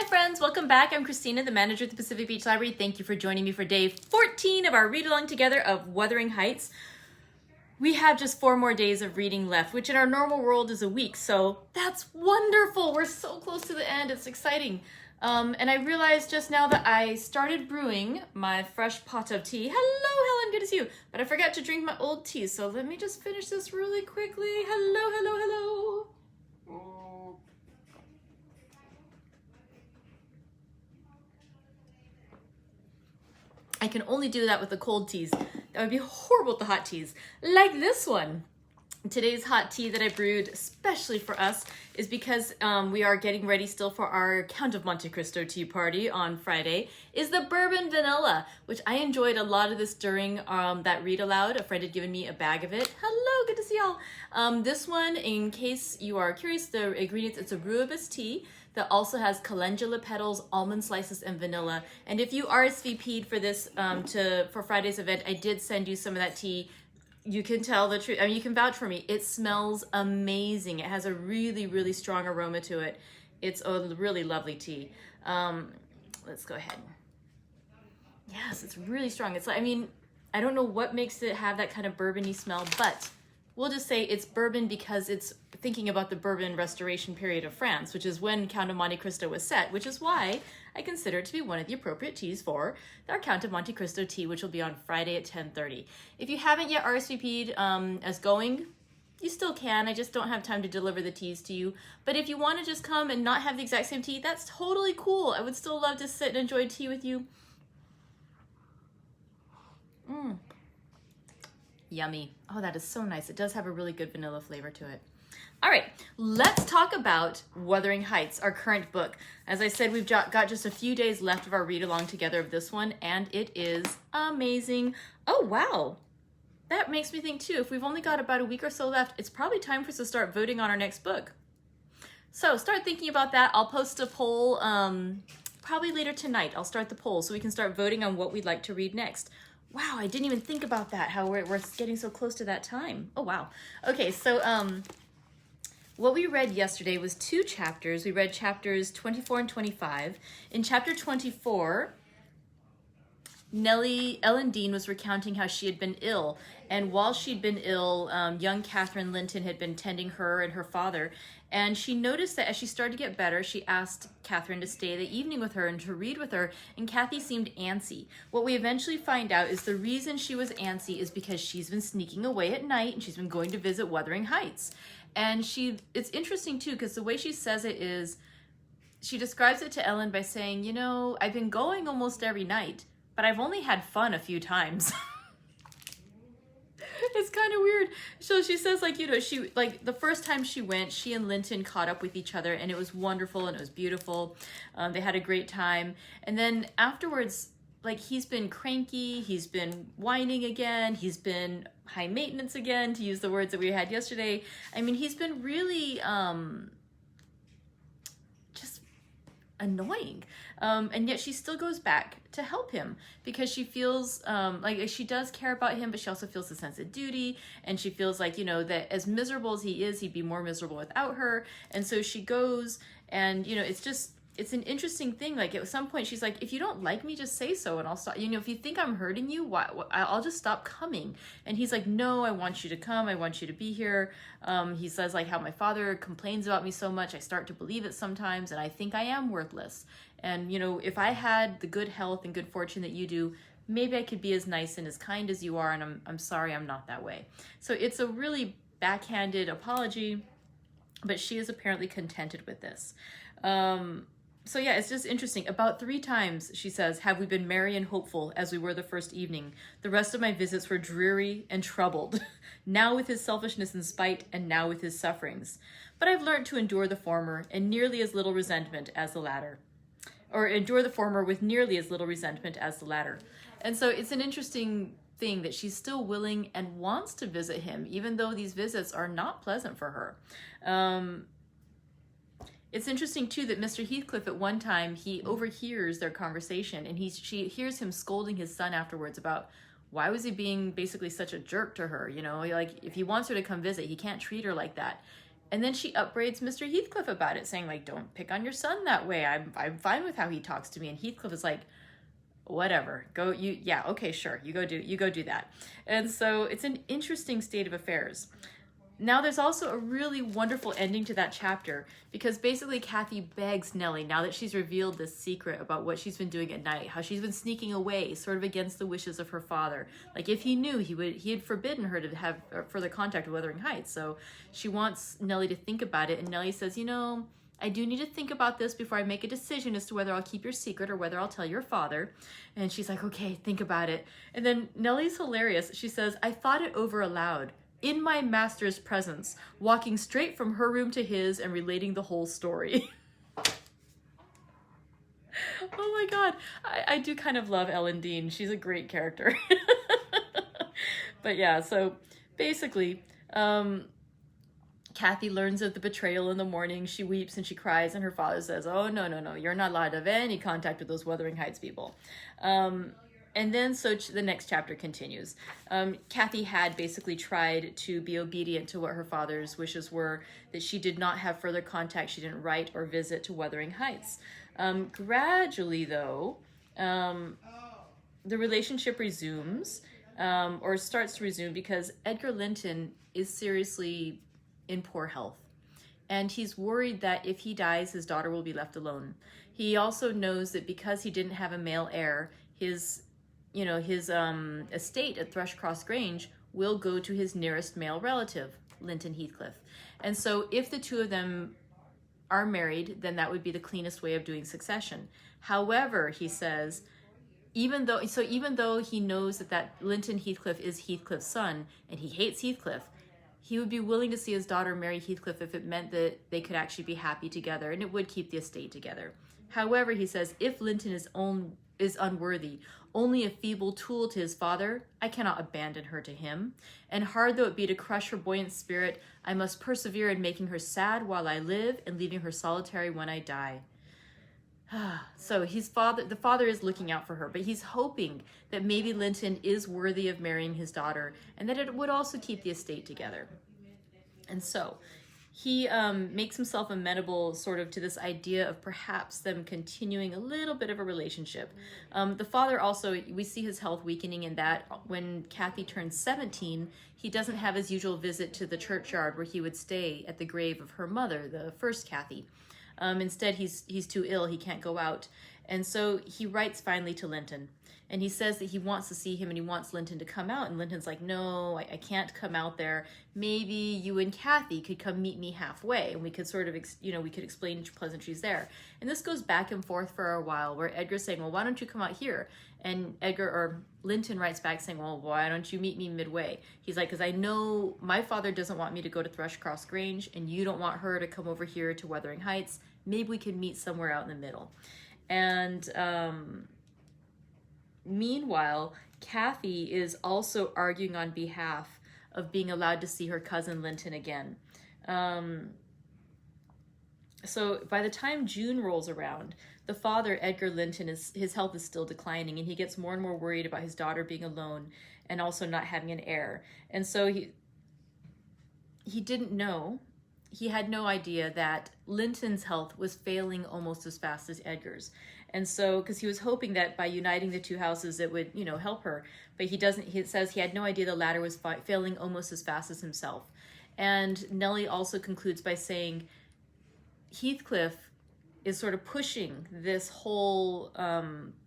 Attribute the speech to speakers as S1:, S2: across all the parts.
S1: Hi friends, welcome back. I'm Christina, the manager at the Pacific Beach Library. Thank you for joining me for day 14 of our read along together of Wuthering Heights. We have just 4 more days of reading left, which in our normal world is a week, so that's wonderful. We're so close to the end. It's exciting. And I realized just now that I started brewing my fresh pot of tea. Hello, Helen, good to see you. But I forgot to drink my old tea, so let me just finish this really quickly. Hello. I can only do that with the cold teas. That would be horrible with the hot teas. Like this one. Today's hot tea that I brewed especially for us is because we are getting ready still for our Count of Monte Cristo tea party on Friday, is the bourbon vanilla, which I enjoyed a lot of this during that read aloud. A friend had given me a bag of it. Hello, good to see y'all. This one, in case you are curious, the ingredients, it's a rooibos tea that also has calendula petals, almond slices, and vanilla. And if you RSVP'd for this, for Friday's event, I did send you some of that tea. You can tell the truth. I mean, you can vouch for me. It smells amazing. It has a really, really strong aroma to it. It's a really lovely tea. Let's go ahead. Yes, it's really strong. It's like, I mean, I don't know what makes it have that kind of bourbony smell, but we'll just say it's bourbon because it's thinking about the bourbon restoration period of France, which is when Count of Monte Cristo was set, which is why I consider it to be one of the appropriate teas for our Count of Monte Cristo tea, which will be on Friday at 10:30. If you haven't yet RSVP'd as going, you still can. I just don't have time to deliver the teas to you. But if you want to just come and not have the exact same tea, that's totally cool. I would still love to sit and enjoy tea with you. Yummy. Oh, that is so nice. It does have a really good vanilla flavor to it. All right, let's talk about Wuthering Heights, our current book. As I said, we've got just a few days left of our read along together of this one, and it is amazing. Oh, wow. That makes me think too, if we've only got about a week or so left, it's probably time for us to start voting on our next book. So start thinking about that. I'll post a poll probably later tonight. I'll start the poll so we can start voting on what we'd like to read next. Wow, I didn't even think about that, how we're getting so close to that time. Oh, wow. Okay, so what we read yesterday was 2 chapters. We read chapters 24 and 25. In chapter 24, Ellen Dean was recounting how she had been ill, and while she'd been ill, young Catherine Linton had been tending her and her father, and she noticed that as she started to get better, she asked Catherine to stay the evening with her and to read with her, and Cathy seemed antsy. What we eventually find out is the reason she was antsy is because she's been sneaking away at night, and she's been going to visit Wuthering Heights. And it's interesting too, because the way she says it is, she describes it to Ellen by saying, you know, I've been going almost every night, but I've only had fun a few times. It's kind of weird. So she says, like, you know, the first time she went, she and Linton caught up with each other, and it was wonderful and it was beautiful. They had a great time. And then afterwards, like, he's been cranky, he's been whining again, he's been high maintenance again, to use the words that we had yesterday. I mean, he's been really just annoying. And yet she still goes back to help him because she feels like she does care about him, but she also feels a sense of duty, and she feels like, you know, that as miserable as he is, he'd be more miserable without her. And so she goes, and, you know, it's an interesting thing. Like, at some point she's like, if you don't like me, just say so and I'll stop. You know, if you think I'm hurting you, I'll just stop coming. And he's like, no, I want you to come. I want you to be here. He says, like, how my father complains about me so much, I start to believe it sometimes, and I think I am worthless. And, you know, if I had the good health and good fortune that you do, maybe I could be as nice and as kind as you are, and I'm sorry I'm not that way. So it's a really backhanded apology, but she is apparently contented with this. So yeah, it's just interesting. About 3 times, she says, have we been merry and hopeful as we were the first evening. The rest of my visits were dreary and troubled, now with his selfishness and spite, and now with his sufferings. But I've learned to endure the former and nearly as little resentment as the latter. Or endure the former with nearly as little resentment as the latter. And so it's an interesting thing that she's still willing and wants to visit him, even though these visits are not pleasant for her. It's interesting too that Mr. Heathcliff at one time, he overhears their conversation, and she hears him scolding his son afterwards about why was he being basically such a jerk to her, you know, like if he wants her to come visit, he can't treat her like that. And then she upbraids Mr. Heathcliff about it, saying, like, don't pick on your son that way. I'm fine with how he talks to me. And Heathcliff is like, whatever, go, yeah, okay, sure, you go do that. And so it's an interesting state of affairs. Now there's also a really wonderful ending to that chapter, because basically Cathy begs Nellie, now that she's revealed this secret about what she's been doing at night, how she's been sneaking away sort of against the wishes of her father. Like, if he knew, he had forbidden her to have further contact with Wuthering Heights. So she wants Nellie to think about it, and Nellie says, you know, I do need to think about this before I make a decision as to whether I'll keep your secret or whether I'll tell your father. And she's like, okay, think about it. And then Nellie's hilarious. She says, I thought it over aloud, in my master's presence, walking straight from her room to his and relating the whole story. Oh my God. I do kind of love Ellen Dean. She's a great character. But yeah, so basically, Cathy learns of the betrayal in the morning. She weeps and she cries, and her father says, oh, no, you're not allowed to have any contact with those Wuthering Heights people. And then, so the next chapter continues. Cathy had basically tried to be obedient to what her father's wishes were, that she did not have further contact. She didn't write or visit to Wuthering Heights. Gradually, though, the relationship resumes, or starts to resume, because Edgar Linton is seriously in poor health. And he's worried that if he dies, his daughter will be left alone. He also knows that because he didn't have a male heir, his estate at Thrushcross Grange will go to his nearest male relative, Linton Heathcliff. And so if the two of them are married, then that would be the cleanest way of doing succession. However, he says, even though he knows that Linton Heathcliff is Heathcliff's son, and he hates Heathcliff, he would be willing to see his daughter marry Heathcliff if it meant that they could actually be happy together, and it would keep the estate together. However, he says, if Linton is unworthy, only a feeble tool to his father, I cannot abandon her to him. And hard though it be to crush her buoyant spirit, I must persevere in making her sad while I live and leaving her solitary when I die. So the father is looking out for her, but he's hoping that maybe Linton is worthy of marrying his daughter, and that it would also keep the estate together. And so he makes himself amenable sort of to this idea of perhaps them continuing a little bit of a relationship. The father also, we see his health weakening in that when Cathy turns 17, he doesn't have his usual visit to the churchyard where he would stay at the grave of her mother, the first Cathy. Instead, he's too ill, he can't go out. And so he writes finally to Linton. And he says that he wants to see him and he wants Linton to come out. And Linton's like, no, I can't come out there. Maybe you and Cathy could come meet me halfway. And we could sort of, we could explain pleasantries there. And this goes back and forth for a while, where Edgar's saying, well, why don't you come out here? And Linton writes back saying, well, why don't you meet me midway? He's like, because I know my father doesn't want me to go to Thrushcross Grange, and you don't want her to come over here to Wuthering Heights. Maybe we could meet somewhere out in the middle. And meanwhile, Cathy is also arguing on behalf of being allowed to see her cousin Linton again. So by the time June rolls around, the father, Edgar Linton, his health is still declining, and he gets more and more worried about his daughter being alone and also not having an heir. And so he didn't know, he had no idea that Linton's health was failing almost as fast as Edgar's. And so, because he was hoping that by uniting the two houses, it would, help her. But he doesn't, he says he had no idea the latter was failing almost as fast as himself. And Nellie also concludes by saying Heathcliff is sort of pushing this whole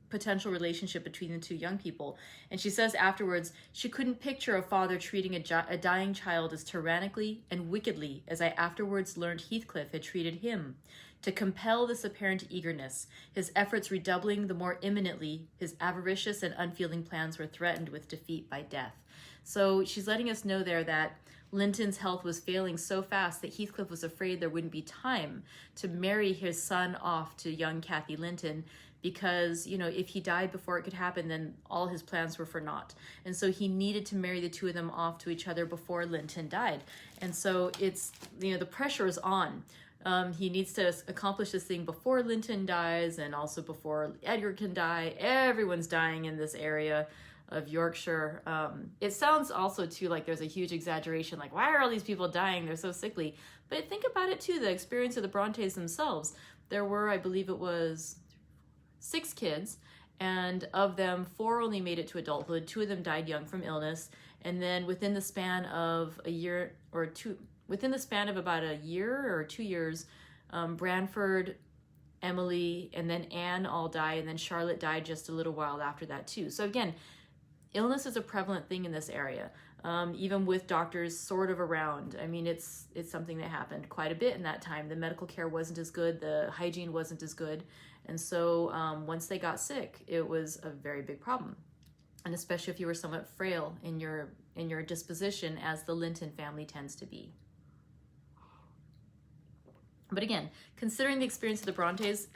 S1: potential relationship between the two young people. And she says afterwards, she couldn't picture a father treating a dying child as tyrannically and wickedly as I afterwards learned Heathcliff had treated him. To compel this apparent eagerness, his efforts redoubling the more imminently, his avaricious and unfeeling plans were threatened with defeat by death. So she's letting us know there that Linton's health was failing so fast that Heathcliff was afraid there wouldn't be time to marry his son off to young Cathy Linton, because, if he died before it could happen, then all his plans were for naught. And so he needed to marry the two of them off to each other before Linton died. And so it's, the pressure is on. He needs to accomplish this thing before Linton dies, and also before Edgar can die. Everyone's dying in this area of Yorkshire. It sounds also too like there's a huge exaggeration, like why are all these people dying? They're so sickly. But think about it too, the experience of the Brontes themselves. There were, I believe it was 6 kids, and of them 4 only made it to adulthood. 2 of them died young from illness, and then within the span of a year or two, within the span of about a year or 2 years, Branford, Emily, and then Anne all died, and then Charlotte died just a little while after that too. So again, illness is a prevalent thing in this area, even with doctors sort of around. I mean, it's something that happened quite a bit in that time. The medical care wasn't as good, the hygiene wasn't as good, and so once they got sick, it was a very big problem. And especially if you were somewhat frail in your disposition, as the Linton family tends to be. But again, considering the experience of the Brontes,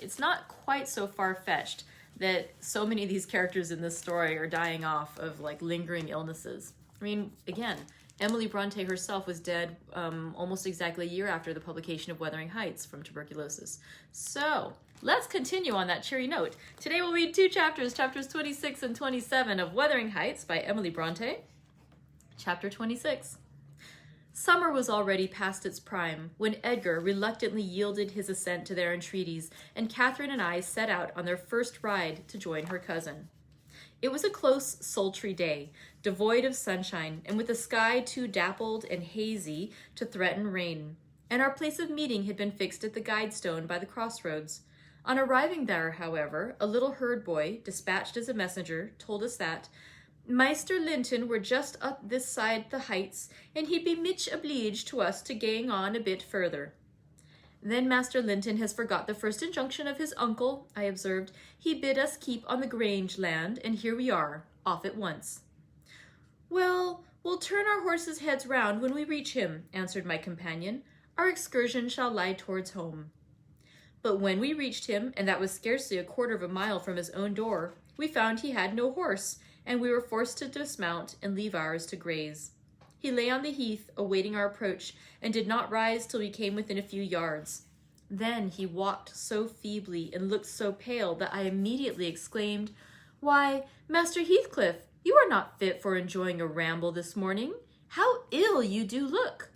S1: it's not quite so far-fetched that so many of these characters in this story are dying off of like lingering illnesses. I mean, again, Emily Brontë herself was dead almost exactly a year after the publication of Wuthering Heights from tuberculosis. So let's continue on that cheery note. Today we'll read 2 chapters, chapters 26 and 27 of Wuthering Heights by Emily Brontë. Chapter 26. Summer was already past its prime when Edgar reluctantly yielded his assent to their entreaties, and Catherine and I set out on their first ride to join her cousin. It was a close, sultry day, devoid of sunshine, and with the sky too dappled and hazy to threaten rain, and our place of meeting had been fixed at the guidestone by the crossroads. On arriving there, however, a little herd boy, dispatched as a messenger, told us that Maister Linton were just up this side the heights, and he'd be mitch obleeged to us to gang on a bit further. Then Master Linton has forgot the first injunction of his uncle, I observed. He bid us keep on the Grange land, and here we are, off at once. Well, we'll turn our horses' heads round when we reach him, answered my companion. Our excursion shall lie towards home. But when we reached him, and that was scarcely a quarter of a mile from his own door, we found he had no horse, and we were forced to dismount and leave ours to graze. He lay on the heath, awaiting our approach, and did not rise till we came within a few yards. Then he walked so feebly and looked so pale that I immediately exclaimed, Why, Master Heathcliff, you are not fit for enjoying a ramble this morning. How ill you do look!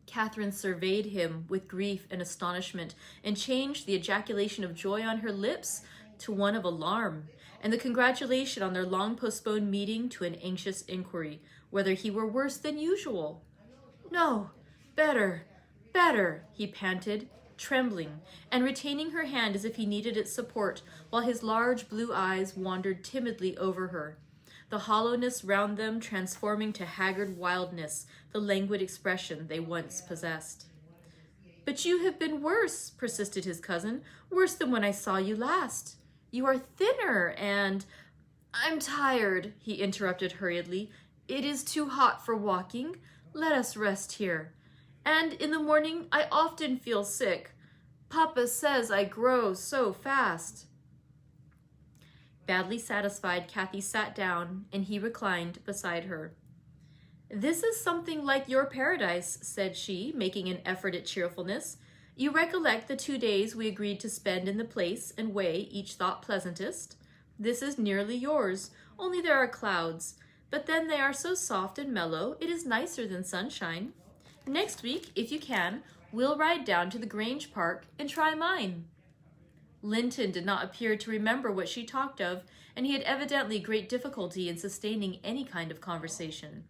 S1: Catherine surveyed him with grief and astonishment, and changed the ejaculation of joy on her lips to one of alarm, and the congratulation on their long-postponed meeting to an anxious inquiry, whether he were worse than usual. No, better, he panted, trembling, and retaining her hand as if he needed its support, while his large blue eyes wandered timidly over her, the hollowness round them transforming to haggard wildness the languid expression they once possessed. But you have been worse, persisted his cousin, worse than when I saw you last. You are thinner and— I'm tired, he interrupted hurriedly. It is too hot for walking. Let us rest here. And in the morning I often feel sick. Papa says I grow so fast. Badly satisfied, Cathy sat down, and he reclined beside her. This is something like your paradise, said she, making an effort at cheerfulness. You recollect the 2 days we agreed to spend in the place and way each thought pleasantest? This is nearly yours, only there are clouds, but then they are so soft and mellow, it is nicer than sunshine. Next week, if you can, we'll ride down to the Grange Park and try mine. Linton did not appear to remember what she talked of, and he had evidently great difficulty in sustaining any kind of conversation.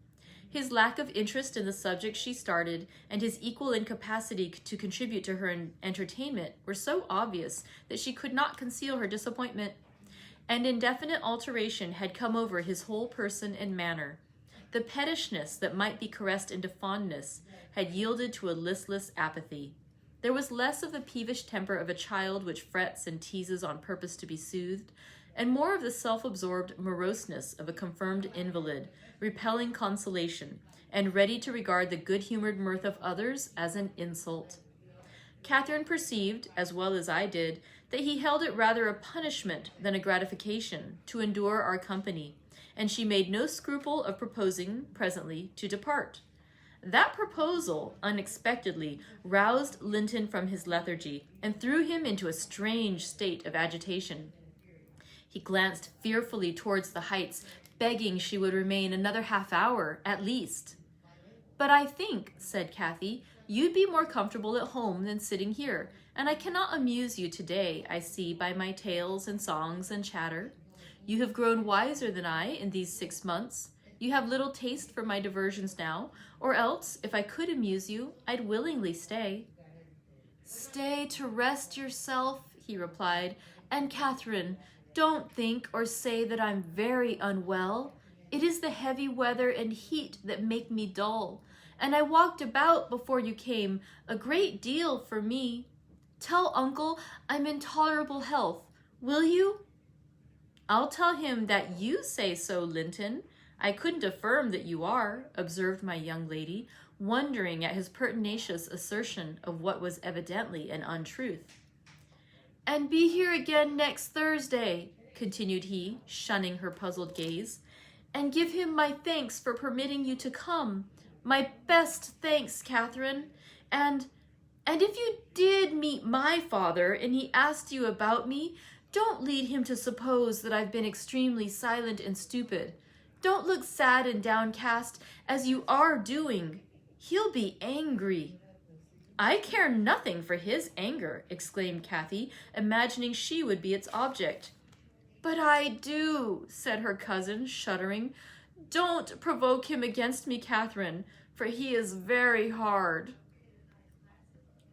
S1: His lack of interest in the subject she started, and his equal incapacity to contribute to her entertainment were so obvious that she could not conceal her disappointment. An indefinite alteration had come over his whole person and manner. The pettishness that might be caressed into fondness had yielded to a listless apathy. There was less of the peevish temper of a child which frets and teases on purpose to be soothed, and more of the self-absorbed moroseness of a confirmed invalid, repelling consolation, and ready to regard the good-humored mirth of others as an insult. Catherine perceived, as well as I did, that he held it rather a punishment than a gratification to endure our company, and she made no scruple of proposing, presently, to depart. That proposal, unexpectedly, roused Linton from his lethargy, and threw him into a strange state of agitation. He glanced fearfully towards the Heights, begging she would remain another half-hour, at least. "But I think," said Cathy, "you'd be more comfortable at home than sitting here, and I cannot amuse you today, I see, by my tales and songs and chatter. You have grown wiser than I in these 6 months. You have little taste for my diversions now, or else, if I could amuse you, I'd willingly stay." "Stay to rest yourself," he replied, "and Catherine, don't think or say that I'm very unwell. It is the heavy weather and heat that make me dull, and I walked about before you came, a great deal for me. Tell Uncle I'm in tolerable health, will you?" "I'll tell him that you say so, Linton. I couldn't affirm that you are," observed my young lady, wondering at his pertinacious assertion of what was evidently an untruth. "And be here again next Thursday," continued he, shunning her puzzled gaze, "and give him my thanks for permitting you to come. My best thanks, Catherine. And if you did meet my father and he asked you about me, don't lead him to suppose that I've been extremely silent and stupid. Don't look sad and downcast, as you are doing. He'll be angry." "I care nothing for his anger," exclaimed Cathy, imagining she would be its object. "But I do," said her cousin, shuddering. "Don't provoke him against me, Catherine, for he is very hard."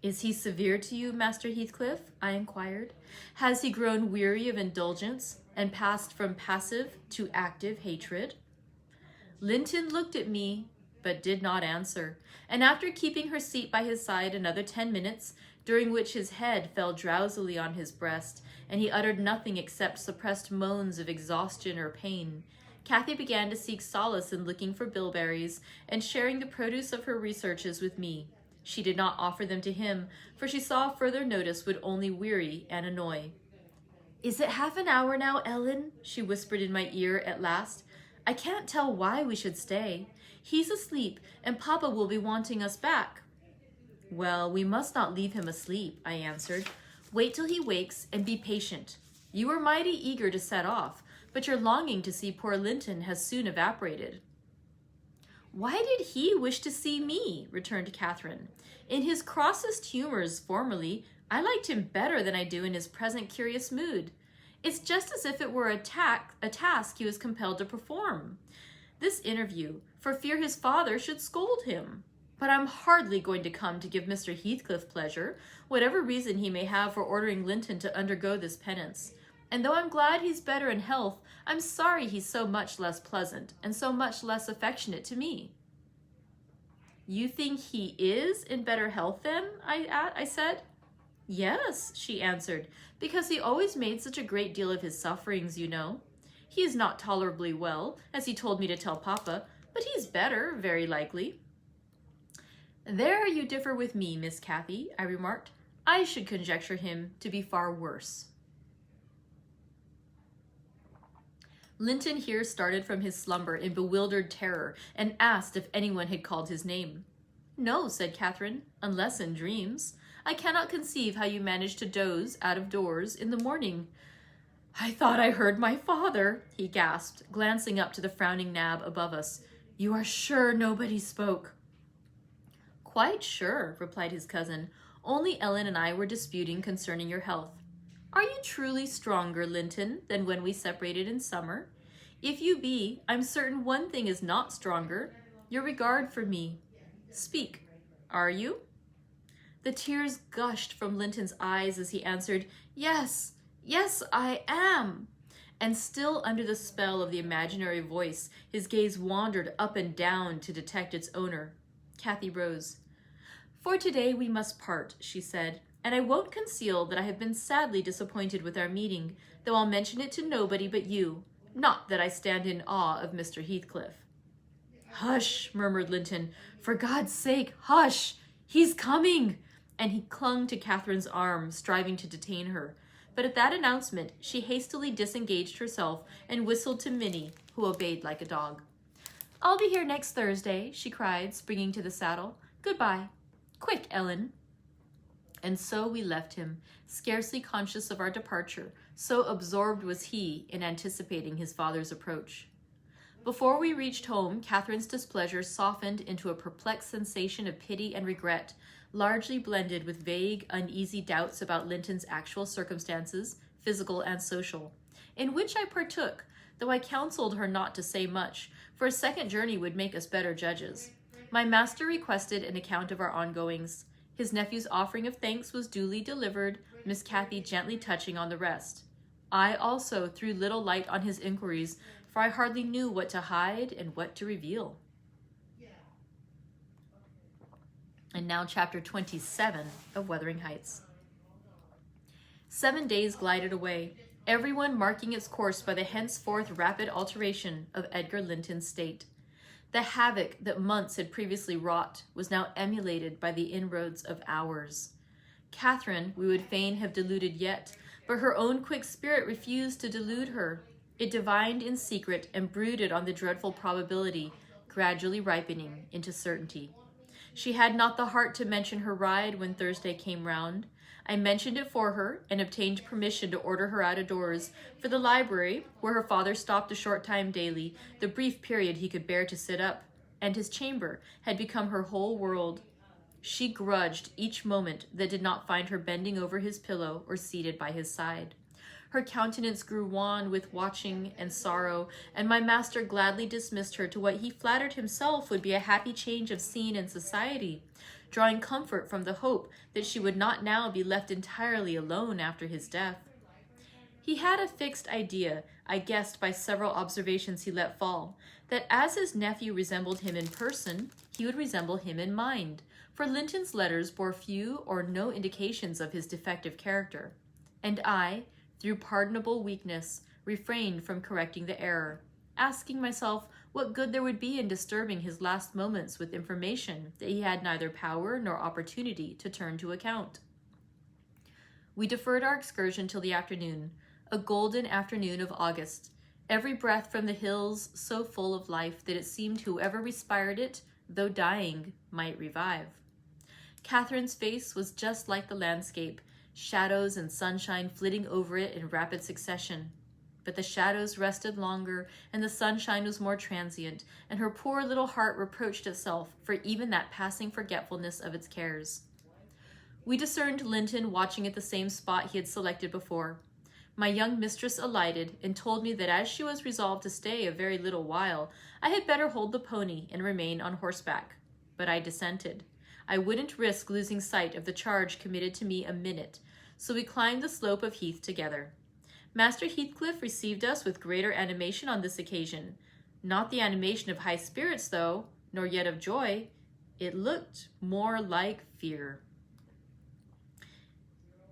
S1: "Is he severe to you, Master Heathcliff?" I inquired. "Has he grown weary of indulgence and passed from passive to active hatred?" Linton looked at me, but did not answer, and after keeping her seat by his side another 10 minutes, during which his head fell drowsily on his breast, and he uttered nothing except suppressed moans of exhaustion or pain, Cathy began to seek solace in looking for bilberries and sharing the produce of her researches with me. She did not offer them to him, for she saw further notice would only weary and annoy. "Is it half an hour now, Ellen?" she whispered in my ear at last. "I can't tell why we should stay. He's asleep, and Papa will be wanting us back." "Well, we must not leave him asleep," I answered. "Wait till he wakes, and be patient. You are mighty eager to set off, but your longing to see poor Linton has soon evaporated." "Why did he wish to see me?" returned Catherine. "In his crossest humors formerly, I liked him better than I do in his present curious mood. It's just as if it were a task he was compelled to perform. This interview, for fear his father should scold him. But I'm hardly going to come to give Mr. Heathcliff pleasure, whatever reason he may have for ordering Linton to undergo this penance. And though I'm glad he's better in health, I'm sorry he's so much less pleasant and so much less affectionate to me." "You think he is in better health then?" I said. "Yes," she answered, "because he always made such a great deal of his sufferings, you know. He is not tolerably well, as he told me to tell Papa, but he's better, very likely." "There you differ with me, Miss Cathy," I remarked. "I should conjecture him to be far worse." Linton here started from his slumber in bewildered terror and asked if anyone had called his name. "No," said Catherine, "unless in dreams. I cannot conceive how you managed to doze out of doors in the morning." "I thought I heard my father," he gasped, glancing up to the frowning Nab above us. "You are sure nobody spoke?" "Quite sure," replied his cousin. "Only Ellen and I were disputing concerning your health. Are you truly stronger, Linton, than when we separated in summer? If you be, I'm certain one thing is not stronger, your regard for me. Speak, are you?" The tears gushed from Linton's eyes as he answered, "Yes, yes, I am." And still under the spell of the imaginary voice, his gaze wandered up and down to detect its owner. Cathy rose. "For today we must part," she said, "and I won't conceal that I have been sadly disappointed with our meeting, though I'll mention it to nobody but you. Not that I stand in awe of Mr. Heathcliff." "Hush," murmured Linton. "For God's sake, hush! He's coming!" And he clung to Catherine's arm, striving to detain her. But at that announcement, she hastily disengaged herself and whistled to Minnie, who obeyed like a dog. "I'll be here next Thursday," she cried, springing to the saddle. "Goodbye. Quick, Ellen." And so we left him, scarcely conscious of our departure, so absorbed was he in anticipating his father's approach. Before we reached home, Catherine's displeasure softened into a perplexed sensation of pity and regret, largely blended with vague, uneasy doubts about Linton's actual circumstances, physical and social, in which I partook, though I counseled her not to say much, for a second journey would make us better judges. My master requested an account of our ongoings. His nephew's offering of thanks was duly delivered, Miss Cathy gently touching on the rest. I also threw little light on his inquiries, for I hardly knew what to hide and what to reveal. And now chapter 27 of Wuthering Heights. 7 days glided away, everyone marking its course by the henceforth rapid alteration of Edgar Linton's state. The havoc that months had previously wrought was now emulated by the inroads of hours. Catherine we would fain have deluded yet, but her own quick spirit refused to delude her. It divined in secret and brooded on the dreadful probability, gradually ripening into certainty. She had not the heart to mention her ride when Thursday came round. I mentioned it for her and obtained permission to order her out of doors, for the library, where her father stopped a short time daily, the brief period he could bear to sit up, and his chamber, had become her whole world. She grudged each moment that did not find her bending over his pillow or seated by his side. Her countenance grew wan with watching and sorrow, and my master gladly dismissed her to what he flattered himself would be a happy change of scene and society, drawing comfort from the hope that she would not now be left entirely alone after his death. He had a fixed idea, I guessed by several observations he let fall, that as his nephew resembled him in person, he would resemble him in mind, for Linton's letters bore few or no indications of his defective character, and I, through pardonable weakness, refrained from correcting the error, asking myself what good there would be in disturbing his last moments with information that he had neither power nor opportunity to turn to account. We deferred our excursion till the afternoon, a golden afternoon of August, every breath from the hills so full of life that it seemed whoever respired it, though dying, might revive. Catherine's face was just like the landscape, shadows and sunshine flitting over it in rapid succession. But the shadows rested longer, and the sunshine was more transient, and her poor little heart reproached itself for even that passing forgetfulness of its cares. We discerned Linton watching at the same spot he had selected before. My young mistress alighted, and told me that as she was resolved to stay a very little while, I had better hold the pony and remain on horseback. But I dissented. I wouldn't risk losing sight of the charge committed to me a minute, so we climbed the slope of heath together. Master Heathcliff received us with greater animation on this occasion. Not the animation of high spirits, though, nor yet of joy. It looked more like fear.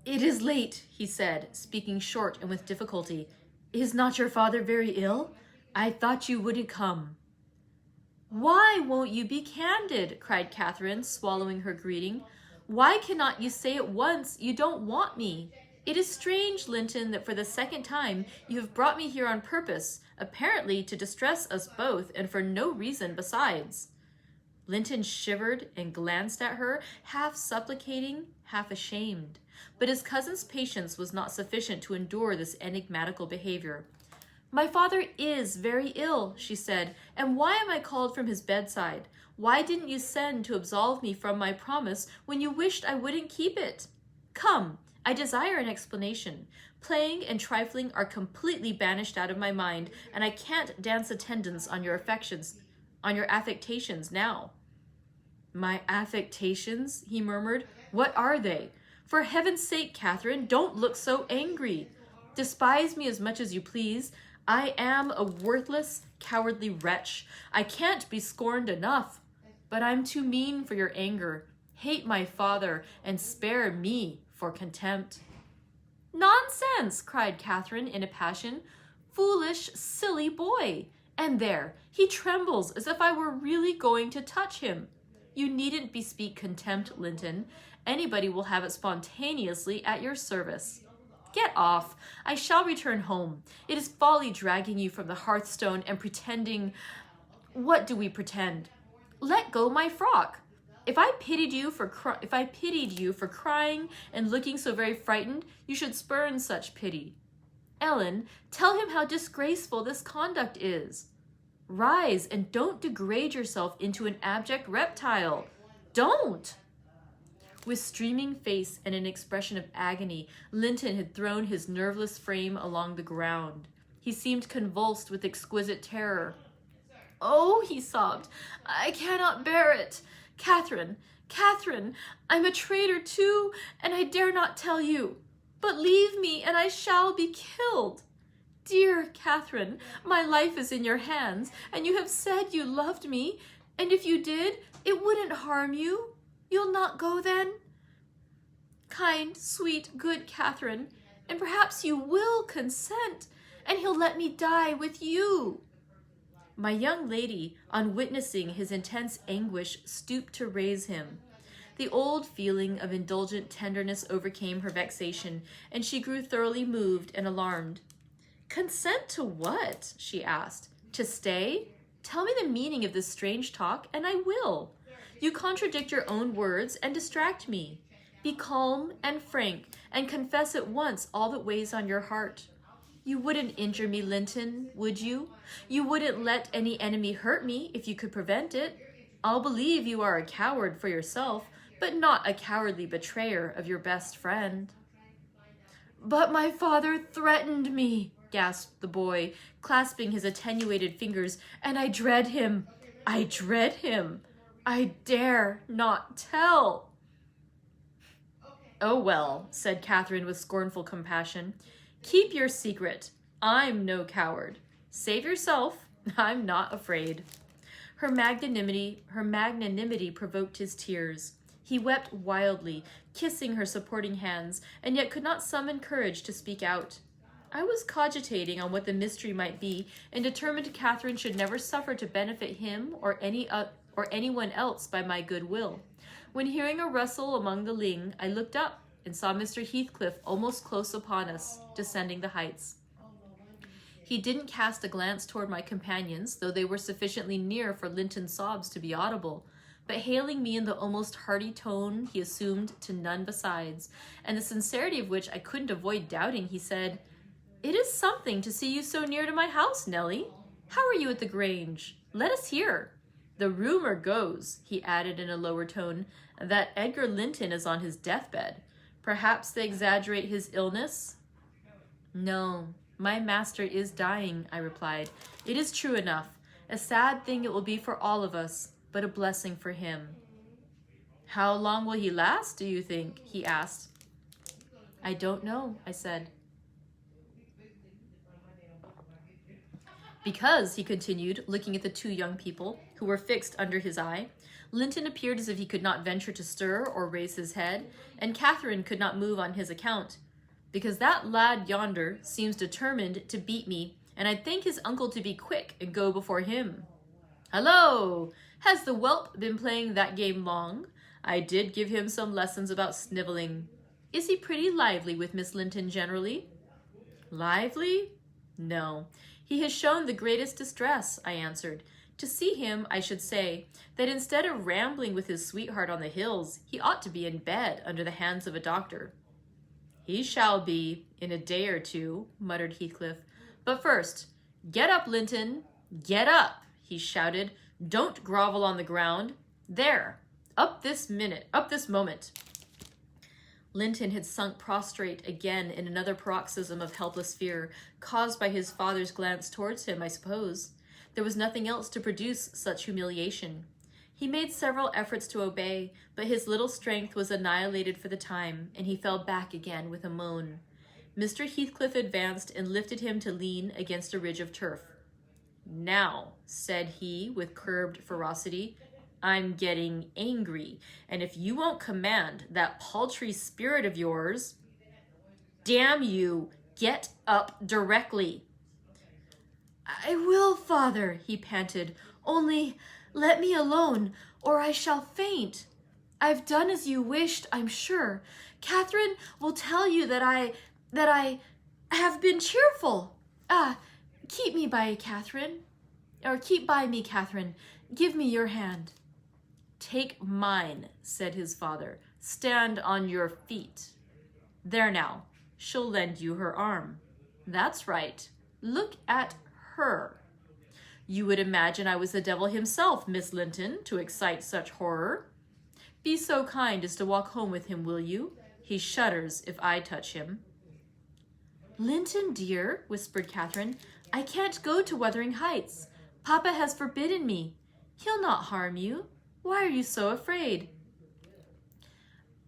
S1: "It is late," he said, speaking short and with difficulty. "Is not your father very ill? I thought you wouldn't come." "Why won't you be candid?" cried Catherine, swallowing her greeting. "Why cannot you say at once you don't want me? It is strange, Linton, that for the second time you have brought me here on purpose, apparently to distress us both, and for no reason besides." Linton shivered and glanced at her, half supplicating, half ashamed. But his cousin's patience was not sufficient to endure this enigmatical behavior. "My father is very ill," she said, "and why am I called from his bedside? Why didn't you send to absolve me from my promise when you wished I wouldn't keep it? Come, I desire an explanation. Playing and trifling are completely banished out of my mind, and I can't dance attendance on your affectations now." "My affectations?" he murmured. "What are they? For heaven's sake, Catherine, don't look so angry. Despise me as much as you please. I am a worthless, cowardly wretch. I can't be scorned enough. But I'm too mean for your anger. Hate my father, and spare me for contempt." "Nonsense!" cried Catherine in a passion. "Foolish, silly boy! And there, he trembles as if I were really going to touch him. You needn't bespeak contempt, Linton. Anybody will have it spontaneously at your service. Get off. I shall return home. It is folly dragging you from the hearthstone and pretending— What do we pretend? Let go my frock. if I pitied you for crying and looking so very frightened, you should spurn such pity. Ellen, tell him how disgraceful this conduct is. Rise and don't degrade yourself into an abject reptile. Don't! With streaming face and an expression of agony, Linton had thrown his nerveless frame along the ground. He seemed convulsed with exquisite terror. Oh, he sobbed, I cannot bear it. Catherine, I'm a traitor too, and I dare not tell you. But leave me, and I shall be killed. Dear Catherine, my life is in your hands, and you have said you loved me, and if you did, it wouldn't harm you. You'll not go then? Kind, sweet, good Catherine, and perhaps you will consent, and he'll let me die with you. My young lady, on witnessing his intense anguish, stooped to raise him. The old feeling of indulgent tenderness overcame her vexation, and she grew thoroughly moved and alarmed. Consent to what? She asked. To stay? Tell me the meaning of this strange talk, and I will. You contradict your own words and distract me. Be calm and frank, and confess at once all that weighs on your heart. You wouldn't injure me, Linton, would you? You wouldn't let any enemy hurt me if you could prevent it. I'll believe you are a coward for yourself, but not a cowardly betrayer of your best friend. But my father threatened me, gasped the boy, clasping his attenuated fingers, and I dread him. I dread him. I dare not tell. Oh well, said Catherine with scornful compassion. Keep your secret. I'm no coward. Save yourself. I'm not afraid. Her magnanimity provoked his tears. He wept wildly, kissing her supporting hands, and yet could not summon courage to speak out. I was cogitating on what the mystery might be, and determined Catherine should never suffer to benefit him or anyone else by my good will, when hearing a rustle among the ling, I looked up and saw Mr. Heathcliff almost close upon us, descending the heights. He didn't cast a glance toward my companions, though they were sufficiently near for Linton's sobs to be audible, but hailing me in the almost hearty tone he assumed to none besides, and the sincerity of which I couldn't avoid doubting, he said, It is something to see you so near to my house, Nellie. How are you at the Grange? Let us hear. The rumor goes, he added in a lower tone, that Edgar Linton is on his deathbed. Perhaps they exaggerate his illness? No, my master is dying, I replied. It is true enough. A sad thing it will be for all of us, but a blessing for him. How long will he last, do you think? He asked. I don't know, I said. Because, he continued, looking at the two young people, who were fixed under his eye, Linton appeared as if he could not venture to stir or raise his head, and Catherine could not move on his account. Because that lad yonder seems determined to beat me, and I'd thank his uncle to be quick and go before him. Hello! Has the whelp been playing that game long? I did give him some lessons about snivelling. Is he pretty lively with Miss Linton generally? Lively? No. He has shown the greatest distress, I answered. To see him, I should say, that instead of rambling with his sweetheart on the hills, he ought to be in bed under the hands of a doctor. He shall be, in a day or two, muttered Heathcliff. But first, get up, Linton, get up, he shouted. Don't grovel on the ground. There, up this moment. Linton had sunk prostrate again in another paroxysm of helpless fear, caused by his father's glance towards him, I suppose. There was nothing else to produce such humiliation. He made several efforts to obey, but his little strength was annihilated for the time, and he fell back again with a moan. Mr. Heathcliff advanced and lifted him to lean against a ridge of turf. Now, said he with curbed ferocity, I'm getting angry, and if you won't command that paltry spirit of yours, damn you, get up directly. I will, father, he panted. Only let me alone, or I shall faint. I've done as you wished, I'm sure. Catherine will tell you that I have been cheerful. Keep by me, Catherine. Give me your hand. Take mine, said his father. Stand on your feet. There now, she'll lend you her arm. That's right. Look at her. You would imagine I was the devil himself, Miss Linton, to excite such horror. Be so kind as to walk home with him, will you? He shudders if I touch him. Linton, dear, whispered Catherine, I can't go to Wuthering Heights. Papa has forbidden me. He'll not harm you. Why are you so afraid?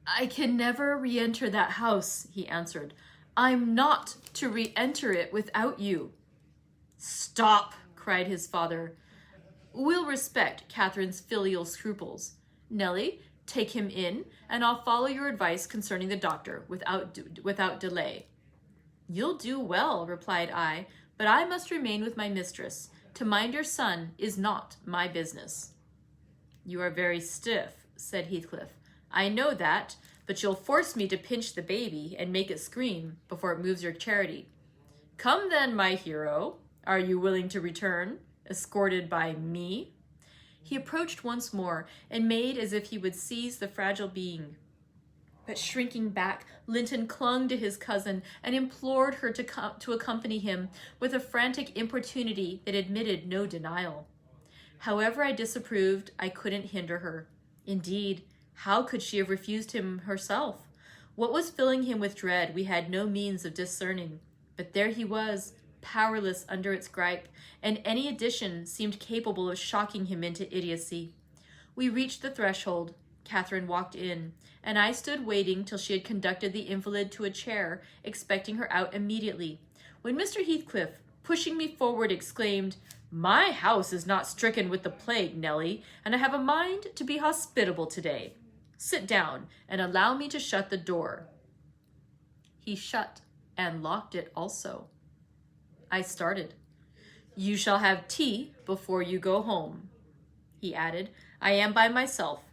S1: I can never re-enter that house, he answered. I'm not to re-enter it without you. Stop, cried his father. We'll respect Catherine's filial scruples. Nellie, take him in, and I'll follow your advice concerning the doctor without delay. You'll do well, replied I, but I must remain with my mistress. To mind your son is not my business. You are very stiff, said Heathcliff. I know that, but you'll force me to pinch the baby and make it scream before it moves your charity. Come then, my hero. Are you willing to return, escorted by me? He approached once more and made as if he would seize the fragile being. But shrinking back, Linton clung to his cousin and implored her to accompany him with a frantic importunity that admitted no denial. However I disapproved, I couldn't hinder her. Indeed, how could she have refused him herself? What was filling him with dread we had no means of discerning, but there he was, powerless under its gripe, and any addition seemed capable of shocking him into idiocy. We reached the threshold. Catherine walked in, and I stood waiting till she had conducted the invalid to a chair, expecting her out immediately, when Mr. Heathcliff, pushing me forward, exclaimed, My house is not stricken with the plague, Nellie, and I have a mind to be hospitable today. Sit down, and allow me to shut the door. He shut and locked it also. I started. You shall have tea before you go home, he added. I am by myself.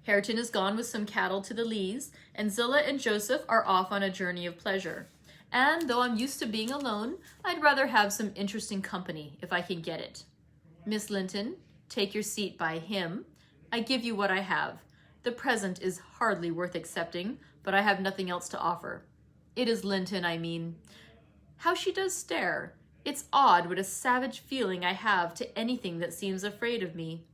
S1: Hareton is gone with some cattle to the Lees, and Zillah and Joseph are off on a journey of pleasure. And though I'm used to being alone, I'd rather have some interesting company if I can get it. Miss Linton, take your seat by him. I give you what I have. The present is hardly worth accepting, but I have nothing else to offer. It is Linton, I mean. How she does stare. It's odd what a savage feeling I have to anything that seems afraid of me.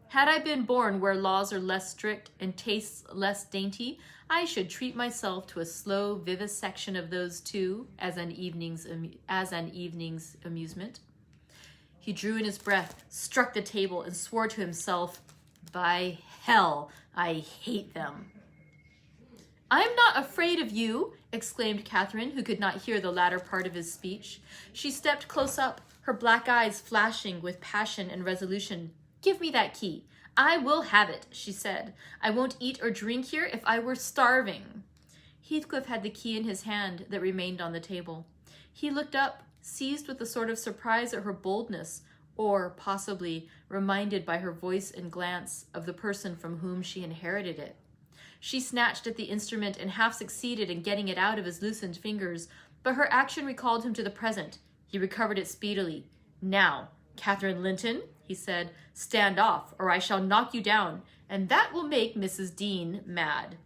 S1: Had I been born where laws are less strict and tastes less dainty, I should treat myself to a slow vivisection of those two as an evening's amusement. He drew in his breath, struck the table, and swore to himself, By hell, I hate them. I am not afraid of you, exclaimed Catherine, who could not hear the latter part of his speech. She stepped close up, her black eyes flashing with passion and resolution. Give me that key. I will have it, she said. I won't eat or drink here if I were starving. Heathcliff had the key in his hand that remained on the table. He looked up, seized with a sort of surprise at her boldness, or possibly reminded by her voice and glance of the person from whom she inherited it. She snatched at the instrument and half succeeded in getting it out of his loosened fingers, but her action recalled him to the present. He recovered it speedily. Now, Catherine Linton, he said, stand off, or I shall knock you down, and that will make Mrs. Dean mad.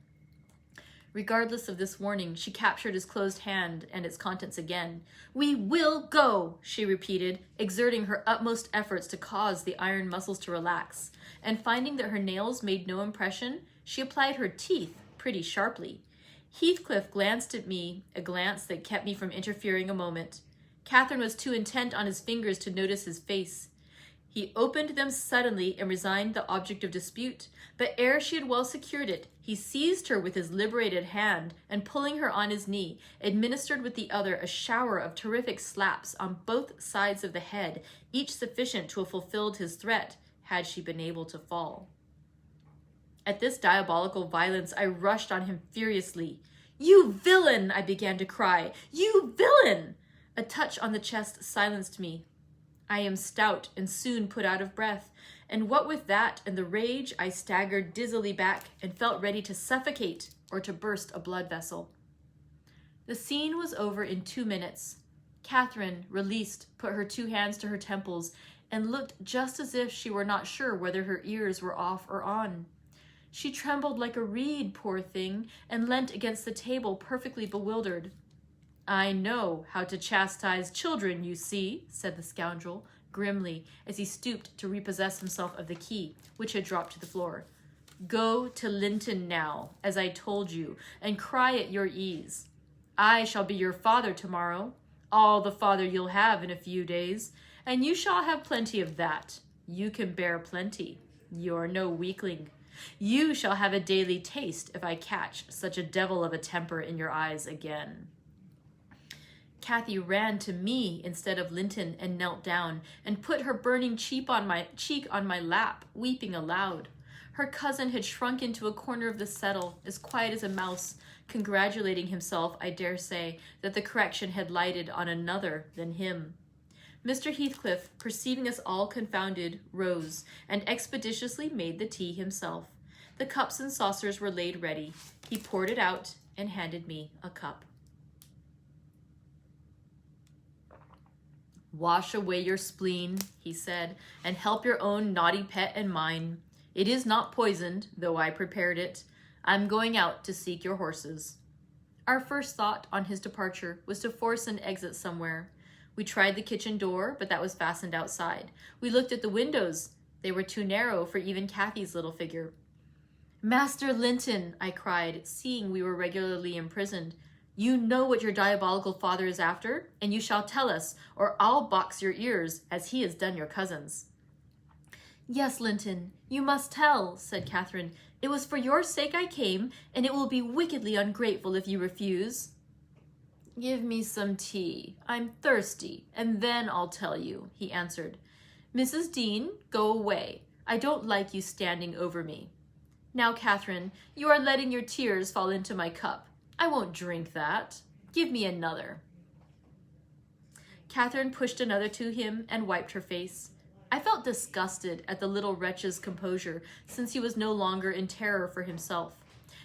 S1: Regardless of this warning, she captured his closed hand and its contents again. We will go, she repeated, exerting her utmost efforts to cause the iron muscles to relax, and finding that her nails made no impression, she applied her teeth pretty sharply. Heathcliff glanced at me, a glance that kept me from interfering a moment. Catherine was too intent on his fingers to notice his face. He opened them suddenly and resigned the object of dispute, but ere she had well secured it, he seized her with his liberated hand and, pulling her on his knee, administered with the other a shower of terrific slaps on both sides of the head, each sufficient to have fulfilled his threat, had she been able to fall. At this diabolical violence, I rushed on him furiously. You villain, I began to cry. You villain! A touch on the chest silenced me. I am stout and soon put out of breath, and what with that and the rage, I staggered dizzily back and felt ready to suffocate or to burst a blood vessel. The scene was over in 2 minutes. Catherine, released, put her 2 hands to her temples and looked just as if she were not sure whether her ears were off or on. She trembled like a reed, poor thing, and leant against the table perfectly bewildered. "I know how to chastise children, you see," said the scoundrel, grimly, as he stooped to repossess himself of the key, which had dropped to the floor. "Go to Linton now, as I told you, and cry at your ease. I shall be your father tomorrow, all the father you'll have in a few days, and you shall have plenty of that. You can bear plenty. You're no weakling. You shall have a daily taste if I catch such a devil of a temper in your eyes again." Cathy ran to me instead of Linton and knelt down and put her burning cheek on my lap, weeping aloud. Her cousin had shrunk into a corner of the settle, as quiet as a mouse, congratulating himself, I dare say, that the correction had lighted on another than him. Mr. Heathcliff, perceiving us all confounded, rose, and expeditiously made the tea himself. The cups and saucers were laid ready. He poured it out and handed me a cup. "Wash away your spleen," he said, "and help your own naughty pet and mine. It is not poisoned, though I prepared it. I'm going out to seek your horses." Our first thought on his departure was to force an exit somewhere. We tried the kitchen door, but that was fastened outside. We looked at the windows. They were too narrow for even Cathy's little figure. "Master Linton," I cried, seeing we were regularly imprisoned, "you know what your diabolical father is after, and you shall tell us, or I'll box your ears, as he has done your cousins." "Yes, Linton, you must tell," said Catherine. "It was for your sake I came, and it will be wickedly ungrateful if you refuse." "Give me some tea. I'm thirsty, and then I'll tell you," he answered. "Mrs. Dean, go away. I don't like you standing over me. Now, Catherine, you are letting your tears fall into my cup. I won't drink that. Give me another." Catherine pushed another to him and wiped her face. I felt disgusted at the little wretch's composure, since he was no longer in terror for himself.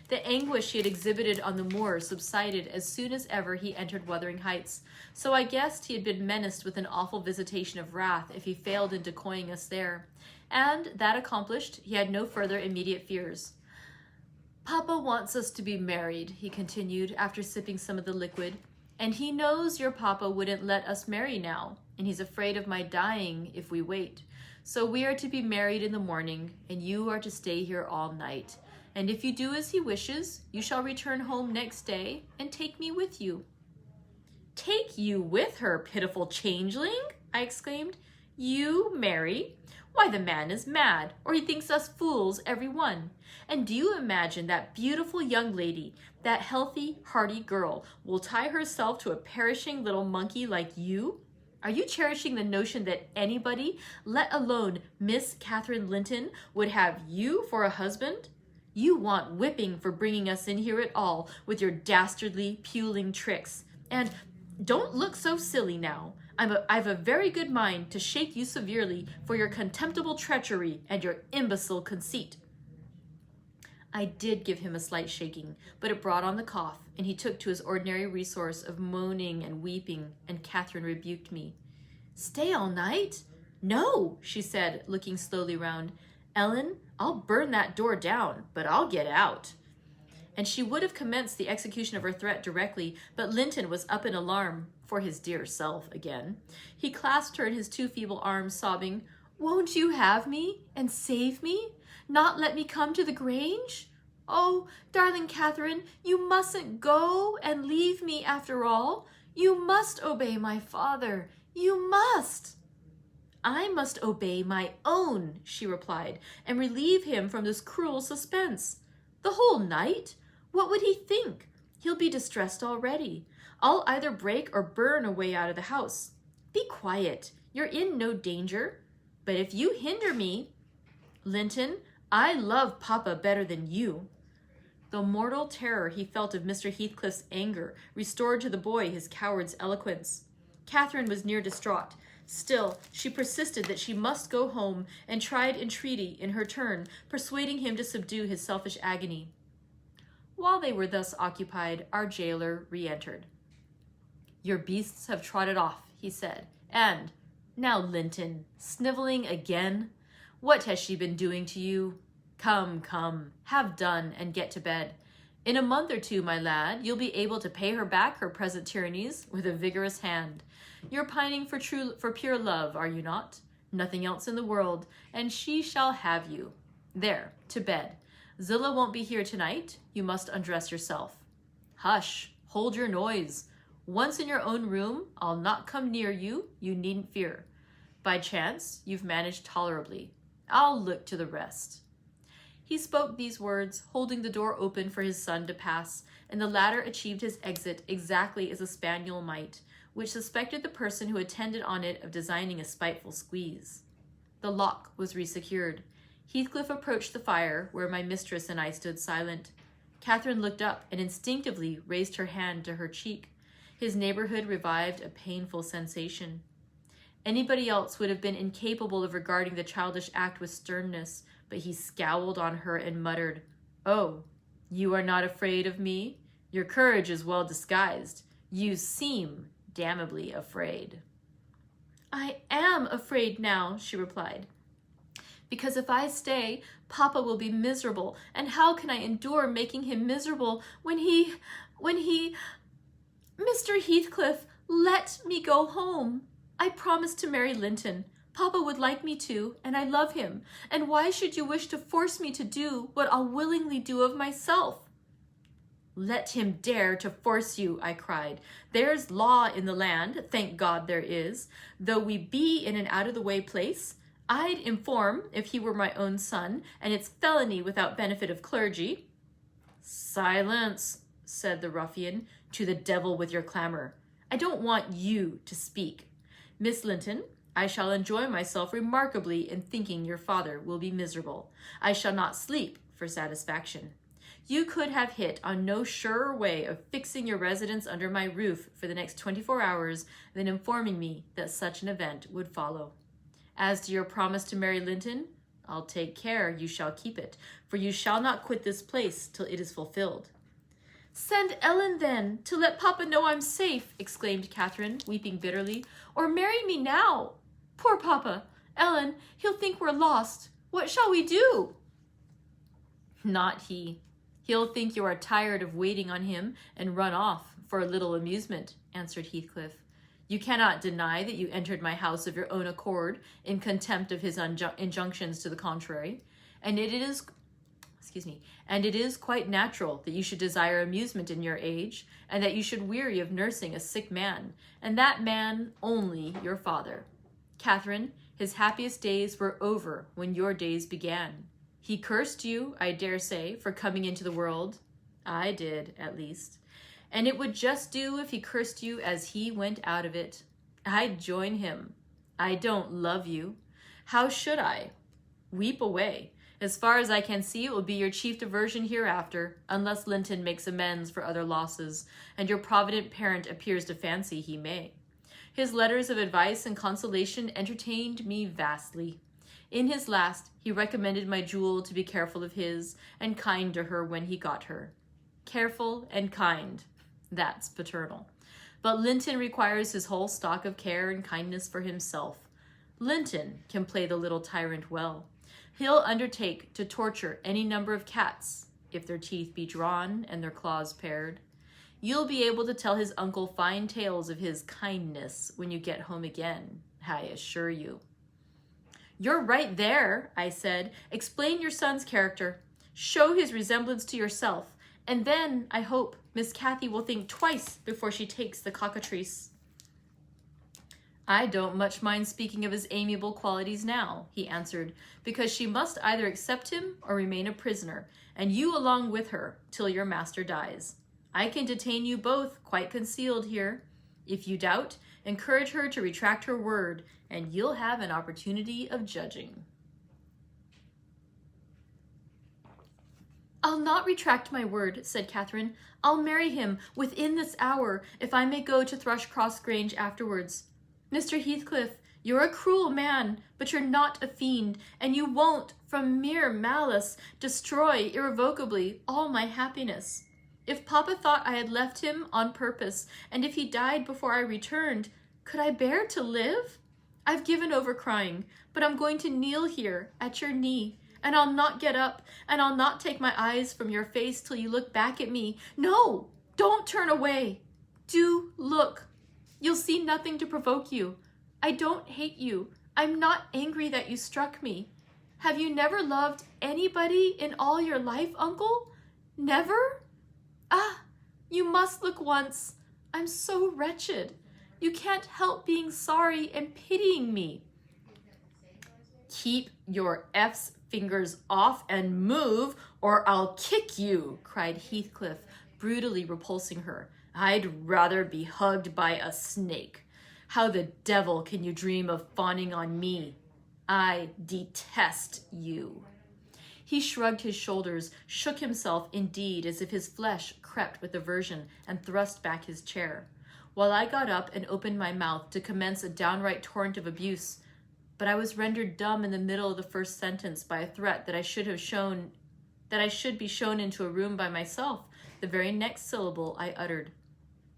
S1: The anguish he had exhibited on the moor subsided as soon as ever he entered Wuthering Heights, so I guessed he had been menaced with an awful visitation of wrath if he failed in decoying us there, and, that accomplished, he had no further immediate fears. "Papa wants us to be married," he continued, after sipping some of the liquid, "and he knows your papa wouldn't let us marry now, and he's afraid of my dying if we wait. So we are to be married in the morning, and you are to stay here all night. And if you do as he wishes, you shall return home next day and take me with you." "Take you with her, pitiful changeling?" I exclaimed. "You marry? Why, the man is mad, or he thinks us fools every one. And do you imagine that beautiful young lady, that healthy, hearty girl, will tie herself to a perishing little monkey like you? Are you cherishing the notion that anybody, let alone Miss Catherine Linton, would have you for a husband? You want whipping for bringing us in here at all, with your dastardly, puling tricks. And don't look so silly now. I've a very good mind to shake you severely for your contemptible treachery and your imbecile conceit." I did give him a slight shaking, but it brought on the cough, and he took to his ordinary resource of moaning and weeping, and Catherine rebuked me. "Stay all night? No," she said, looking slowly round. "Ellen, I'll burn that door down, but I'll get out." And she would have commenced the execution of her threat directly, but Linton was up in alarm, for his dear self again. He clasped her in his two feeble arms, sobbing, "Won't you have me and save me? Not let me come to the Grange? Oh, darling Catherine, you mustn't go and leave me after all. You must obey my father. You must." "I must obey my own," she replied, "and relieve him from this cruel suspense. The whole night? What would he think? He'll be distressed already. I'll either break or burn a way out of the house. Be quiet. You're in no danger. But if you hinder me, Linton, I love Papa better than you." The mortal terror he felt of Mr. Heathcliff's anger restored to the boy his coward's eloquence. Catherine was near distraught. Still, she persisted that she must go home, and tried entreaty in her turn, persuading him to subdue his selfish agony. While they were thus occupied, our jailer re-entered. "Your beasts have trotted off," he said, "and Now, Linton, sniveling again? What has she been doing to you? Come, come, have done and get to bed. In a month or two, my lad, you'll be able to pay her back her present tyrannies with a vigorous hand. You're pining for pure love, are you not? Nothing else in the world, and she shall have you. There, to bed. Zillah won't be here tonight. You must undress yourself. Hush, hold your noise. Once in your own room, I'll not come near you, you needn't fear. By chance, you've managed tolerably. I'll look to the rest. He spoke these words, holding the door open for his son to pass, and the latter achieved his exit exactly as a spaniel might, which suspected the person who attended on it of designing a spiteful squeeze. The lock was resecured. Heathcliff approached the fire, where my mistress and I stood silent. Catherine looked up and instinctively raised her hand to her cheek. His neighborhood revived a painful sensation. Anybody else would have been incapable of regarding the childish act with sternness, but he scowled on her and muttered, "Oh, you are not afraid of me? Your courage is well disguised. You seem damnably afraid." "I am afraid now," she replied, "because if I stay, Papa will be miserable, and how can I endure making him miserable when he... Mr. Heathcliff, let me go home. I promised to marry Linton. Papa would like me to, and I love him. And why should you wish to force me to do what I'll willingly do of myself?" "Let him dare to force you," I cried. "There's law in the land, thank God there is. Though we be in an out-of-the-way place, I'd inform if he were my own son, and it's felony without benefit of clergy." "Silence," said the ruffian. "To the devil with your clamor. I don't want you to speak. Miss Linton, I shall enjoy myself remarkably in thinking your father will be miserable. I shall not sleep for satisfaction. You could have hit on no surer way of fixing your residence under my roof for the next 24 hours than informing me that such an event would follow. As to your promise to marry Linton, I'll take care you shall keep it, for you shall not quit this place till it is fulfilled." "Send Ellen, then, to let Papa know I'm safe," exclaimed Catherine, weeping bitterly. "Or marry me now. Poor Papa! Ellen, he'll think we're lost. What shall we do?" "Not he. He'll think you are tired of waiting on him and run off for a little amusement," answered Heathcliff. "You cannot deny that you entered my house of your own accord in contempt of his injunctions to the contrary, and it is quite natural that you should desire amusement in your age, and that you should weary of nursing a sick man, and that man only your father. Catherine, his happiest days were over when your days began. He cursed you, I dare say, for coming into the world. I did, at least. And it would just do if he cursed you as he went out of it. I'd join him. I don't love you. How should I? Weep away. As far as I can see, it will be your chief diversion hereafter, unless Linton makes amends for other losses, and your provident parent appears to fancy he may. His letters of advice and consolation entertained me vastly. In his last, he recommended my jewel to be careful of his, and kind to her when he got her. Careful and kind. That's paternal. But Linton requires his whole stock of care and kindness for himself. Linton can play the little tyrant well. He'll undertake to torture any number of cats, if their teeth be drawn and their claws pared. You'll be able to tell his uncle fine tales of his kindness when you get home again, I assure you. You're right there, I said. Explain your son's character. Show his resemblance to yourself, and then, I hope, Miss Cathy will think twice before she takes the cockatrice. I don't much mind speaking of his amiable qualities now, he answered, because she must either accept him or remain a prisoner, and you along with her, till your master dies. I can detain you both quite concealed here. If you doubt, encourage her to retract her word, and you'll have an opportunity of judging. I'll not retract my word, said Catherine. I'll marry him within this hour, if I may go to Thrushcross Grange afterwards. Mr. Heathcliff, you're a cruel man, but you're not a fiend, and you won't, from mere malice, destroy irrevocably all my happiness. If Papa thought I had left him on purpose, and if he died before I returned, could I bear to live? I've given over crying, but I'm going to kneel here at your knee, and I'll not get up, and I'll not take my eyes from your face till you look back at me. No, don't turn away. Do look. You'll see nothing to provoke you. I don't hate you. I'm not angry that you struck me. Have you never loved anybody in all your life, Uncle? Never? Ah, you must look once. I'm so wretched. You can't help being sorry and pitying me. Keep your F's fingers off and move, or I'll kick you, cried Heathcliff, brutally repulsing her. I'd rather be hugged by a snake. How the devil can you dream of fawning on me? I detest you. He shrugged his shoulders, shook himself indeed as if his flesh crept with aversion, and thrust back his chair, while I got up and opened my mouth to commence a downright torrent of abuse. But I was rendered dumb in the middle of the first sentence by a threat that I should be shown into a room by myself, the very next syllable I uttered.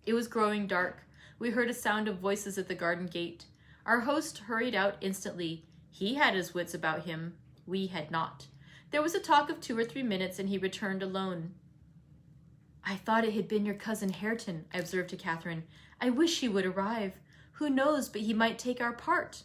S1: It was growing dark. We heard a sound of voices at the garden gate. Our host hurried out instantly. He had his wits about him. We had not. There was a talk of 2 or 3 minutes, and he returned alone. I thought it had been your cousin Hareton, I observed to Catherine. I wish he would arrive. Who knows but he might take our part?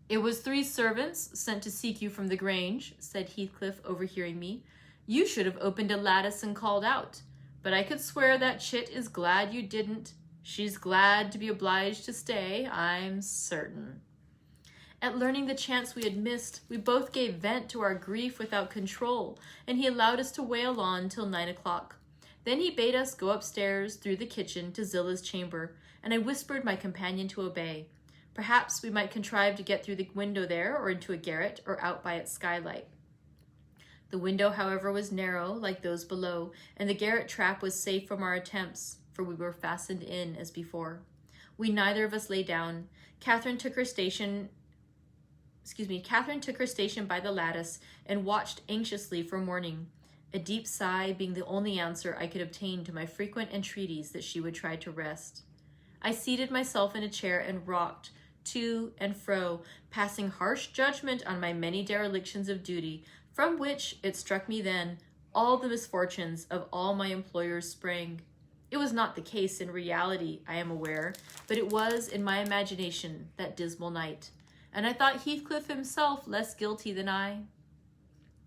S1: It was 3 servants sent to seek you from the Grange, said Heathcliff, overhearing me. You should have opened a lattice and called out. But I could swear that chit is glad you didn't. She's glad to be obliged to stay, I'm certain. At learning the chance we had missed, we both gave vent to our grief without control, and he allowed us to wail on till 9 o'clock. Then he bade us go upstairs through the kitchen to Zilla's chamber, and I whispered my companion to obey. Perhaps we might contrive to get through the window there, or into a garret, or out by its skylight. The window, however, was narrow, like those below, and the garret trap was safe from our attempts, for we were fastened in as before. We neither of us lay down. Catherine took her station by the lattice and watched anxiously for morning, a deep sigh being the only answer I could obtain to my frequent entreaties that she would try to rest. I seated myself in a chair and rocked to and fro, passing harsh judgment on my many derelictions of duty, from which, it struck me then, all the misfortunes of all my employers sprang. It was not the case in reality, I am aware, but it was in my imagination that dismal night, and I thought Heathcliff himself less guilty than I.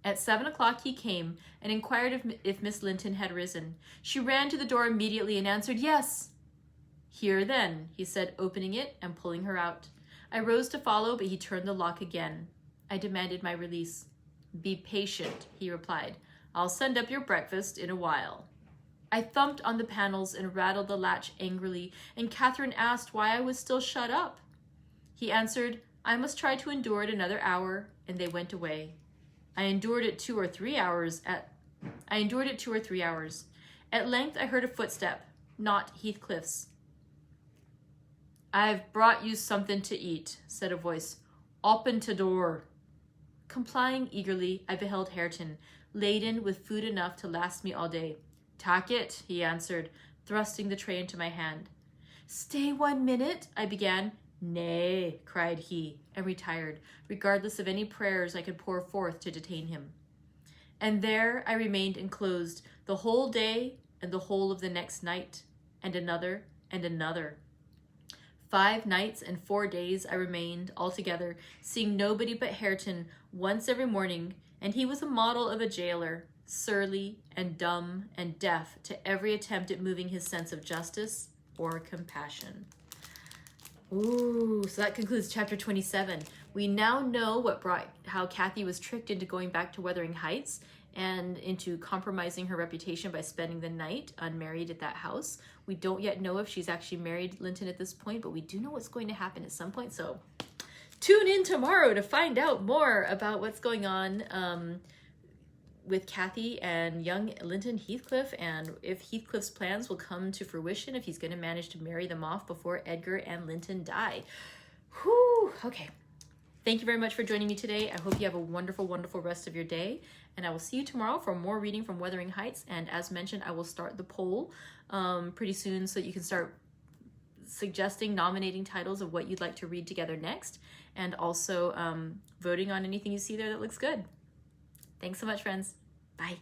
S1: At 7 o'clock he came and inquired if Miss Linton had risen. She ran to the door immediately and answered, "Yes." "Here, then," he said, opening it and pulling her out. I rose to follow, but he turned the lock again. I demanded my release. "Be patient," he replied. "I'll send up your breakfast in a while." I thumped on the panels and rattled the latch angrily, and Catherine asked why I was still shut up. He answered, I must try to endure it another hour, and they went away. I endured it 2 or 3 hours. At length I heard a footstep, not Heathcliff's. "I've brought you something to eat," said a voice. "Open to door." Complying eagerly, I beheld Hareton, laden with food enough to last me all day. "Tak it," he answered, thrusting the tray into my hand. "Stay 1 minute," I began. "Nay," cried he, and retired, regardless of any prayers I could pour forth to detain him. And there I remained enclosed the whole day and the whole of the next night, and another and another. 5 nights and 4 days I remained altogether, seeing nobody but Hareton once every morning, and he was a model of a jailer, surly and dumb and deaf to every attempt at moving his sense of justice or compassion. Ooh, so that concludes chapter 27. We now know how Cathy was tricked into going back to Wuthering Heights and into compromising her reputation by spending the night unmarried at that house. We don't yet know if she's actually married Linton at this point, but we do know what's going to happen at some point. So tune in tomorrow to find out more about what's going on with Cathy and young Linton Heathcliff, and if Heathcliff's plans will come to fruition, if he's going to manage to marry them off before Edgar and Linton die. Whew, okay. Thank you very much for joining me today. I hope you have a wonderful, wonderful rest of your day, and I will see you tomorrow for more reading from Wuthering Heights. And as mentioned, I will start the poll pretty soon so that you can start suggesting, nominating titles of what you'd like to read together next, and also voting on anything you see there that looks good. Thanks so much, friends. Bye.